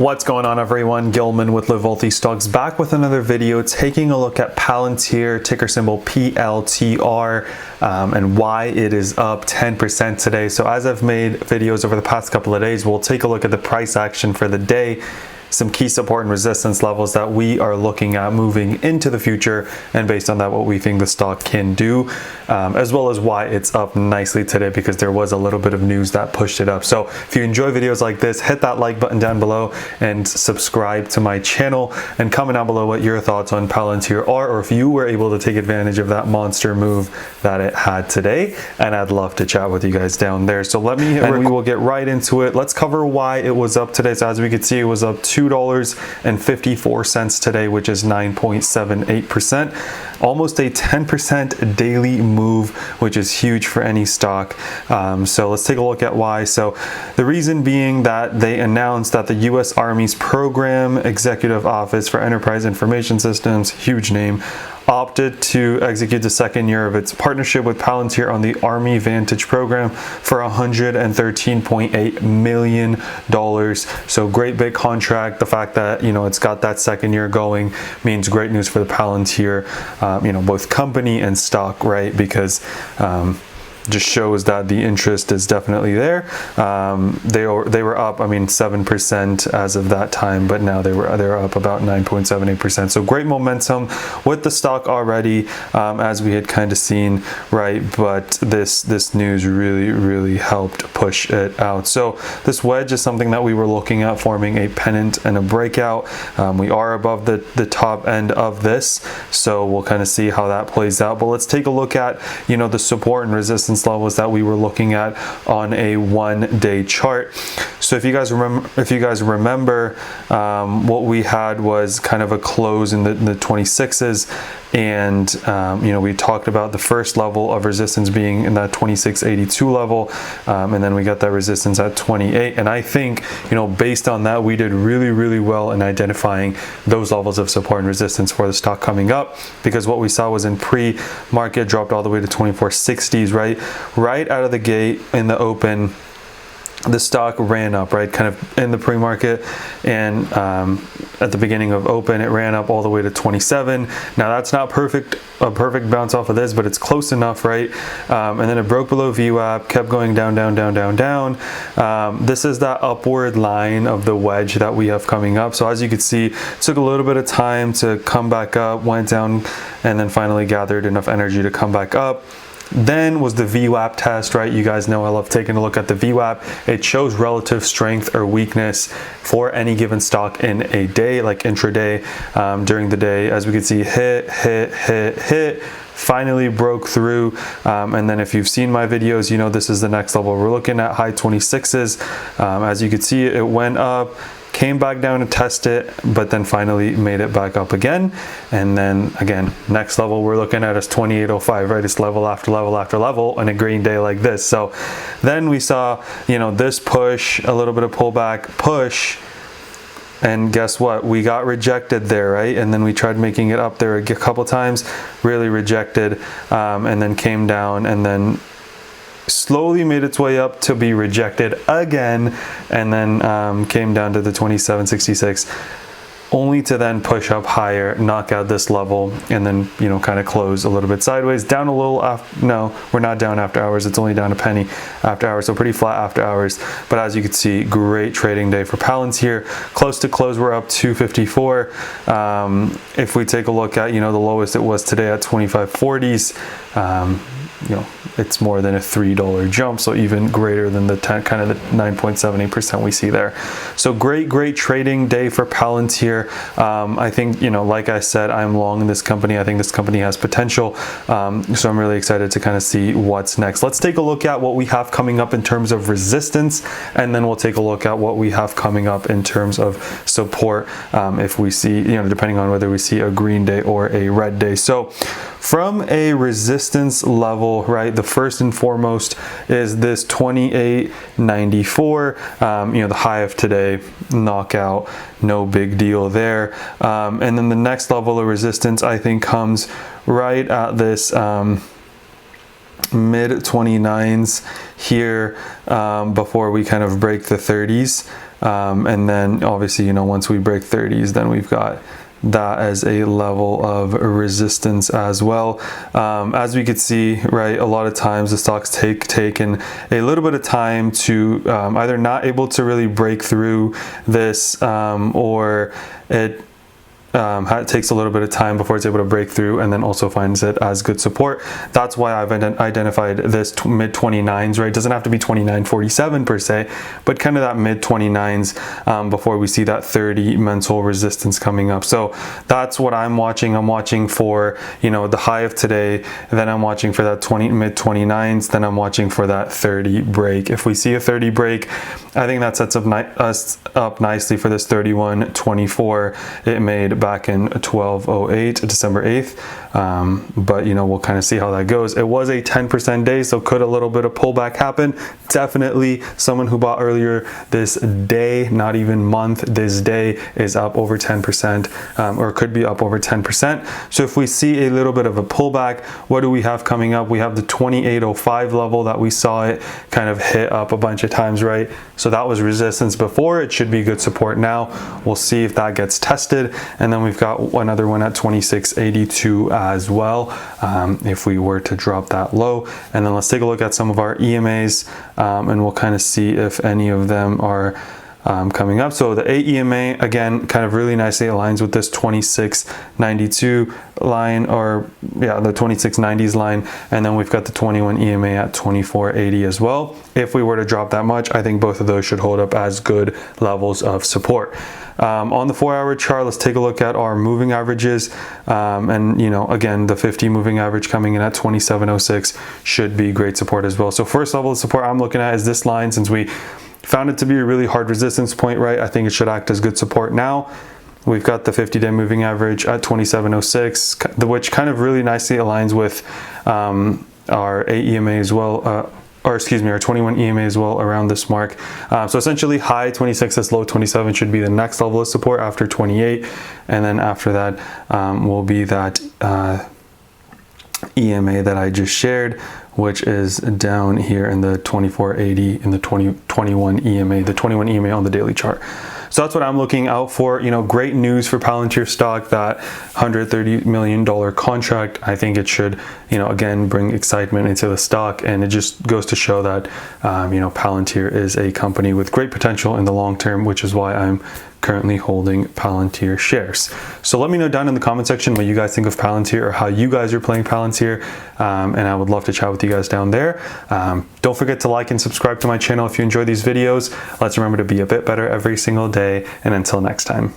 What's going on, everyone? Gilman with Palantir Stocks back with another video taking a look at Palantir, ticker symbol PLTR, and why it is up 10% today. So as I've made videos over the past couple of days, we'll take a look at the price action for the day, some key support and resistance levels that we are looking at moving into the future, and based on that, what we think the stock can do, as well as why it's up nicely today, because there was a little bit of news that pushed it up. So if you enjoy videos like this, hit that like button down below and subscribe to my channel, and comment down below what your thoughts on Palantir are, or if you were able to take advantage of that monster move that it had today, and I'd love to chat with you guys down there. So we will get right into it. Let's cover why it was up today. So as we can see, it was up $2.54 today, which is 9.78%, almost a 10% daily move, which is huge for any stock. So let's take a look at why. So the reason being that they announced that the U.S. Army's Program Executive Office for Enterprise Information Systems, huge name, opted to execute the second year of its partnership with Palantir on the Army Vantage program for $113.8 million. So great big contract. The fact that, it's got that second year going means great news for the Palantir, both company and stock, right? Because just shows that the interest is definitely there. They were up, 7% as of that time, but now they're up about 9.78%. So great momentum with the stock already, as we had kind of seen, right? But this news really helped push it out. So this wedge is something that we were looking at, forming a pennant and a breakout. We are above the top end of this, so we'll kind of see how that plays out. But let's take a look at the support and resistance levels that we were looking at on a one-day chart. So if you guys remember, what we had was kind of a close in the 26s, and we talked about the first level of resistance being in that 26.82 level, and then we got that resistance at 28. And I think based on that, we did really well in identifying those levels of support and resistance for the stock coming up, because what we saw was in pre-market dropped all the way to 24.60s, right out of the gate in the open. The stock ran up, right, kind of in the pre-market, and at the beginning of open, it ran up all the way to 27. Now that's not a perfect bounce off of this, but it's close enough, right? And then it broke below VWAP, kept going down. This is that upward line of the wedge that we have coming up. So as you can see, it took a little bit of time to come back up, went down, and then finally gathered enough energy to come back up. Then was the VWAP test, right? You guys know I love taking a look at the VWAP. It shows relative strength or weakness for any given stock in a day, like intraday, during the day. As we can see, hit, finally broke through, and then if you've seen my videos, this is the next level. We're looking at high 26s. As you can see, it went up, came back down to test it, but then finally made it back up again. And then again, next level we're looking at is 28.05, right? It's level after level after level on a green day like this. So then we saw, this push, a little bit of pullback, push, and guess what? We got rejected there, right? And then we tried making it up there a couple times, really rejected, and then came down, and then slowly made its way up to be rejected again, and then came down to the 27.66, only to then push up higher, knock out this level, and then kind of close a little bit sideways, down a little after. No, we're not down after hours, it's only down a penny after hours, so pretty flat after hours. But as you can see, great trading day for Palantir. Close to close, we're up 254. If we take a look at the lowest it was today at 25.40s, it's more than a $3 jump, so even greater than the 9.78% we see there. So great trading day for Palantir. I think, like I said, I'm long in this company. I think this company has potential, so I'm really excited to kind of see what's next. Let's take a look at what we have coming up in terms of resistance, and then we'll take a look at what we have coming up in terms of support, if we see, depending on whether we see a green day or a red day. So from a resistance level, right, the first and foremost is this 28.94, the high of today, knockout, no big deal there. And then the next level of resistance, I think, comes right at this mid 29s here before we kind of break the 30s. And then obviously, you know, once we break 30s, then we've got that as a level of resistance as well. As we could see, right, a lot of times the stocks taken a little bit of time to either not able to really break through this or it takes a little bit of time before it's able to break through, and then also finds it as good support. That's why I've identified this mid 29s, right? It doesn't have to be 29.47 per se, but kind of that mid 29s before we see that 30 mental resistance coming up. So that's what I'm watching. I'm watching for, you know, the high of today, then I'm watching for that mid 29s, then I'm watching for that 30 break. If we see a 30 break, I think that sets us up nicely for this 31.24 it made back in 1208, December 8th. But you know, we'll kind of see how that goes. It was a 10% day, so could a little bit of pullback happen? Definitely. Someone who bought earlier this day, not even month, this day is up over 10%, or could be up over 10%. So if we see a little bit of a pullback, what do we have coming up? We have the 2805 level that we saw it kind of hit up a bunch of times, right? So that was resistance before. It should be good support now. We'll see if that gets tested. And then we've got another one at 2682 as well, if we were to drop that low. And then let's take a look at some of our EMAs, and we'll kind of see if any of them are coming up. So the AEMA, again, kind of really nicely aligns with this 2692 line, or yeah, the 2690s line. And then we've got the 21 EMA at 2480 as well. If we were to drop that much, I think both of those should hold up as good levels of support. On the 4-hour chart, let's take a look at our moving averages. And you know, again, the 50 moving average coming in at 2706 should be great support as well. So first level of support I'm looking at is this line. Since we found it to be a really hard resistance point, right, I think it should act as good support now. We've got the 50-day moving average at 2706, which kind of really nicely aligns with our AEMA as well, or excuse me, our 21 EMA as well around this mark. So essentially high 26, low 27 should be the next level of support after 28. And then after that will be that EMA that I just shared, which is down here in the 2480 in the 21 EMA, the 21 EMA on the daily chart. So that's what I'm looking out for. You know, great news for Palantir Stock, that $130 million contract. I think it should, you know, again, bring excitement into the stock. And it just goes to show that, you know, Palantir is a company with great potential in the long term, which is why I'm currently holding Palantir shares. So let me know down in the comment section what you guys think of Palantir, or how you guys are playing Palantir, and I would love to chat with you guys down there. Don't forget to like and subscribe to my channel if you enjoy these videos. Let's remember to be a bit better every single day, and until next time.